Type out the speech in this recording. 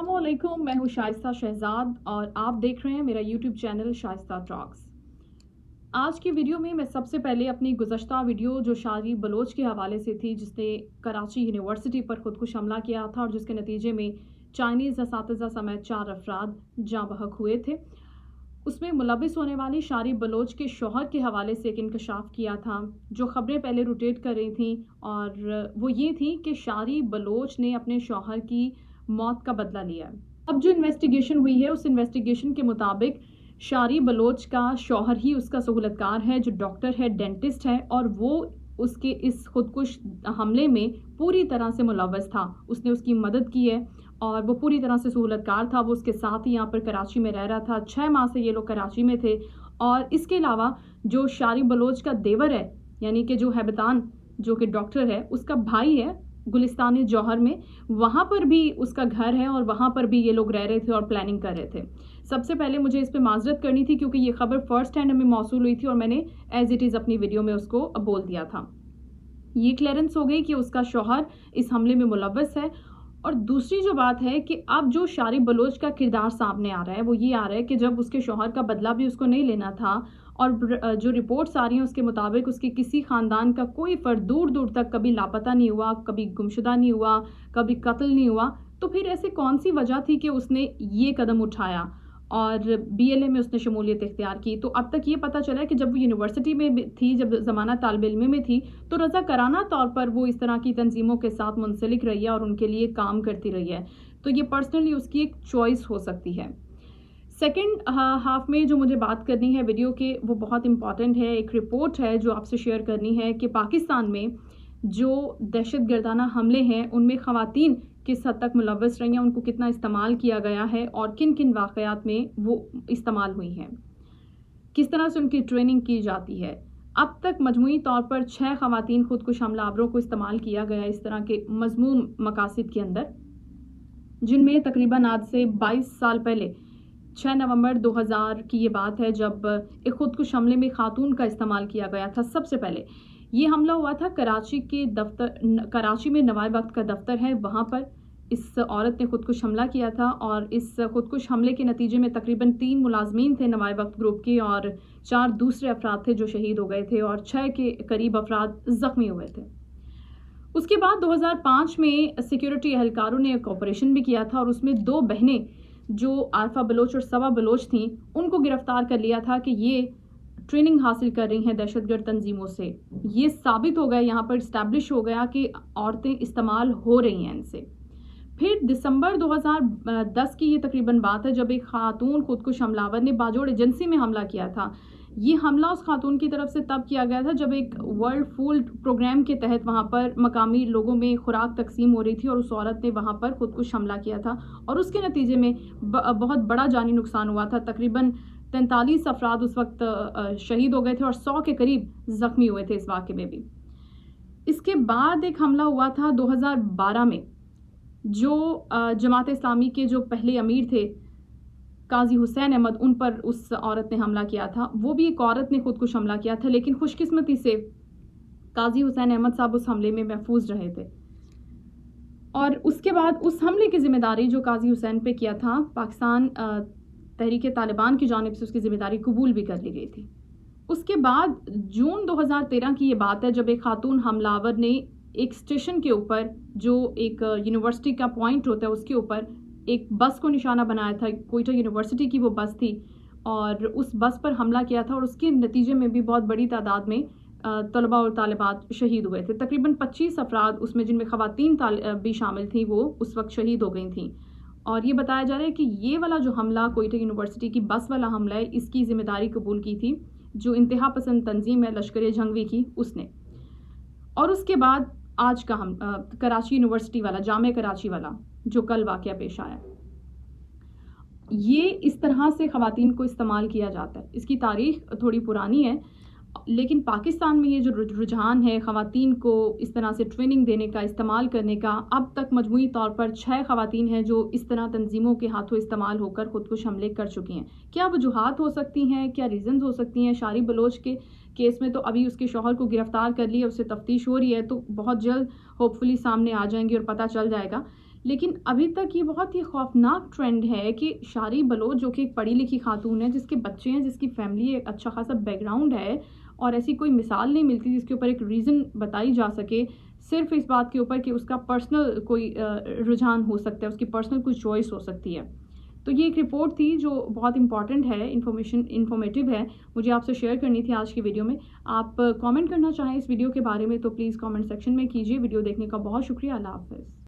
अस्सलामुअलैकुम, मैं हूँ शाइस्ता शहजाद और आप देख रहे हैं मेरा यूट्यूब चैनल शाइस्ता टॉक्स। आज की वीडियो में मैं सबसे पहले अपनी गुज़श्ता वीडियो जो शारी बलोच के हवाले से थी, जिसने कराची यूनिवर्सिटी पर खुदकुश हमला किया था और जिसके नतीजे में चाइनीज़ असातिज़ा समेत 4 अफराद जाँ बहक हुए थे, उसमें मुलविस होने वाली शारी बलोच के शौहर के हवाले से एक इंकशाफ किया था। जो ख़बरें पहले रोटेट कर रही थी और वो ये थी कि शारी बलोच ने अपने शौहर की मौत का बदला लिया है। अब जो इन्वेस्टिगेशन हुई है, उस इन्वेस्टिगेशन के मुताबिक शारी बलोच का शौहर ही उसका सहूलतकार है, जो डॉक्टर है, डेंटिस्ट है, और वो उसके इस खुदकुश हमले में पूरी तरह से मुलव्वस था। उसने उसकी मदद की है और वो पूरी तरह से सहूलतकार था। वो उसके साथ ही यहाँ पर कराची में रह रहा था। 6 माह से ये लोग कराची में थे। और इसके अलावा जो शारी बलोच का देवर है, यानी कि जो हैबतान, जो कि डॉक्टर है, उसका भाई है गुलिस्तान जौहर में, वहाँ पर भी उसका घर है और वहाँ पर भी ये लोग रह रहे थे और प्लानिंग कर रहे थे। सबसे पहले मुझे इस पे माजरत करनी थी क्योंकि ये खबर फर्स्ट हैंड हमें मौसूल हुई थी और मैंने एज इट इज़ अपनी वीडियो में उसको बोल दिया था। ये क्लियरेंस हो गई कि उसका शौहर इस हमले में मुलव्वस है। और दूसरी जो बात है कि अब जो शारी बलोच का किरदार सामने आ रहा है वो ये आ रहा है कि जब उसके शौहर का बदला भी उसको नहीं लेना था और जो रिपोर्ट्स आ रही हैं उसके मुताबिक उसके किसी ख़ानदान का कोई फ़र्द दूर दूर तक कभी लापता नहीं हुआ, कभी गुमशुदा नहीं हुआ, कभी कत्ल नहीं हुआ, तो फिर ऐसे कौन सी वजह थी कि उसने ये कदम उठाया और BLA में उसने शमूलियत इख्तियार की। तो अब तक ये पता चला है कि जब वो यूनिवर्सिटी में थी, जब ज़माना तालिब इल्म में थी, तो रज़ाकाराना तौर पर वो इस तरह की तंजीमों के साथ मुंसलिक रही है और उनके लिए काम करती रही है। तो ये पर्सनली उसकी एक चॉइस हो सकती है। सेकेंड हाफ में जो मुझे बात करनी है वीडियो के, वो बहुत इंपॉर्टेंट है। एक रिपोर्ट है जो आपसे शेयर करनी है कि पाकिस्तान में जो दहशतगर्दाना हमले हैं उनमें ख़वातीन किस हद तक मुलव्वस रही हैं, उनको कितना इस्तेमाल किया गया है और किन किन वाक़यात में वो इस्तेमाल हुई हैं, किस तरह से उनकी ट्रेनिंग की जाती है। अब तक मजमूई तौर पर 6 ख़वातीन खुदकुश हमलावरों को इस्तेमाल किया गया इस तरह के मज़मूम मकासद के अंदर, जिनमें तकरीबन आज से 22 साल पहले 6 नवंबर 2000 की ये बात है जब एक खुदकुश हमले में खातून का इस्तेमाल किया गया था। सबसे पहले ये हमला हुआ था कराची में नवाब वक्त का दफ्तर है, वहाँ पर इस औरत ने खुदकुश हमला किया था और इस खुदकुश हमले के नतीजे में तकरीबन 3 मुलाजमीन थे नवाब वक्त ग्रुप के और 4 दूसरे अफराद थे जो शहीद हो गए थे और 6 के करीब अफराद ज़ख्मी हुए थे। उसके बाद 2005 में सिक्योरिटी एहलकारों ने एक ऑपरेशन भी किया था और उसमें 2 बहनें जो आरफा बलोच और सबा बलोच थीं, उनको गिरफ्तार कर लिया था कि ये ट्रेनिंग हासिल कर रही हैं दहशतगर्द तंजीमों से। ये साबित हो गया, यहाँ पर इस्टेब्लिश हो गया कि औरतें इस्तेमाल हो रही हैं इनसे। फिर दिसंबर 2010 की ये तकरीबन बात है जब एक खातून खुदकुश हमलावर ने बाजोड़ एजेंसी में हमला किया था। ये हमला उस खातून की तरफ से तब किया गया था जब एक वर्ल्ड फूड प्रोग्राम के तहत वहाँ पर मकामी लोगों में खुराक तकसीम हो रही थी और उस औरत ने वहाँ पर खुदकुश हमला किया था और उसके नतीजे में बहुत बड़ा जानी नुकसान हुआ था। तकरीबन 43 अफराद उस वक्त शहीद हो गए थे और 100 के करीब ज़ख्मी हुए थे इस वाक़े में भी। इसके बाद एक हमला हुआ था 2012 में, जो जमात इस्लामी के जो पहले अमीर थे काजी हुसैन अहमद, उन पर उस औरत ने हमला किया था। वो भी एक औरत ने खुदकुश हमला किया था, लेकिन खुशकिस्मती से काजी हुसैन अहमद साहब उस हमले में महफूज रहे थे। और उसके बाद उस हमले की जिम्मेदारी जो काजी हुसैन पे किया था, पाकिस्तान तहरीक तालिबान की जानिब से उसकी जिम्मेदारी कबूल भी कर ली गई थी। उसके बाद जून 2013 की ये बात है जब एक खातून हमलावर ने एक स्टेशन के ऊपर, जो एक यूनिवर्सिटी का पॉइंट होता है, उसके ऊपर एक बस को निशाना बनाया था। कोयटा यूनिवर्सिटी की वो बस थी और उस बस पर हमला किया था और उसके नतीजे में भी बहुत बड़ी तादाद में तलबा और तालिबात शहीद हुए थे। तकरीबन 25 अफराद उसमें, जिनमें ख़वातीन भी शामिल थी, वो उस वक्त शहीद हो गई थीं। और ये बताया जा रहा है कि ये वाला जो हमला कोयटा यूनिवर्सिटी की बस वाला हमला है, इसकी ज़िम्मेदारी कबूल की थी जो इंतहा पसंद तंजीम है लश्कर जंगवी की, उसने। और उसके बाद आज का हम कराची यूनिवर्सिटी वाला, जामे कराची वाला, जो कल वाक़या पेश आया, ये इस तरह से ख़वातीन को इस्तेमाल किया जाता है। इसकी तारीख़ थोड़ी पुरानी है, लेकिन पाकिस्तान में ये जो रुझान है ख़वातीन को इस तरह से ट्रेनिंग देने का, इस्तेमाल करने का, अब तक मजमूई तौर पर 6 ख़वातीन हैं जो इस तरह तंजीमों के हाथों इस्तेमाल होकर खुदकुश हमले कर चुकी हैं। क्या वजूहात हो सकती हैं, क्या रीज़न्स हो सकती हैं? शारी बलोच के केस में तो अभी उसके शौहर को गिरफ्तार कर लिया, उससे तफ्तीश हो रही है, तो बहुत जल्द होपफुली सामने आ जाएंगी और पता चल जाएगा। لیکن ابھی تک یہ بہت ہی خوفناک ٹرینڈ ہے کہ شاری بلوچ جو کہ ایک پڑھی لکھی خاتون ہے، جس کے بچے ہیں، جس کی فیملی ایک اچھا خاصا بیک گراؤنڈ ہے، اور ایسی کوئی مثال نہیں ملتی جس کے اوپر ایک ریزن بتائی جا سکے، صرف اس بات کے اوپر کہ اس کا پرسنل کوئی رجحان ہو سکتا ہے، اس کی پرسنل کوئی چوائس ہو سکتی ہے۔ تو یہ ایک رپورٹ تھی جو بہت امپورٹنٹ ہے، انفارمیٹیو ہے، مجھے آپ سے شیئر کرنی تھی آج کی ویڈیو میں۔ آپ کامنٹ کرنا چاہیں اس ویڈیو کے بارے میں تو پلیز کامنٹ سیکشن میں کیجیے۔ ویڈیو دیکھنے کا بہت شکریہ، اللہ حافظ۔